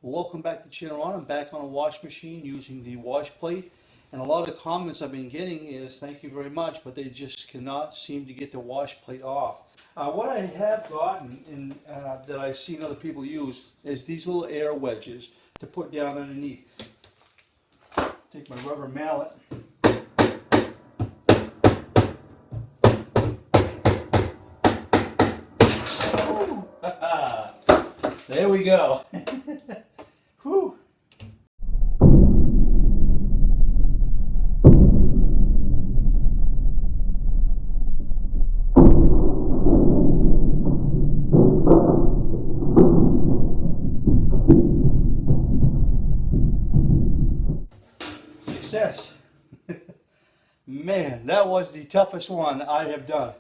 Welcome back to Channel On. I'm back on a wash machine using the wash plate. And a lot of the comments I've been getting is thank you very much, but they just cannot seem to get the wash plate off. What I have gotten in, that I've seen other people use is these little air wedges to put down underneath. Take my rubber mallet. There we go. Whew. Success. Man, that was the toughest one I have done.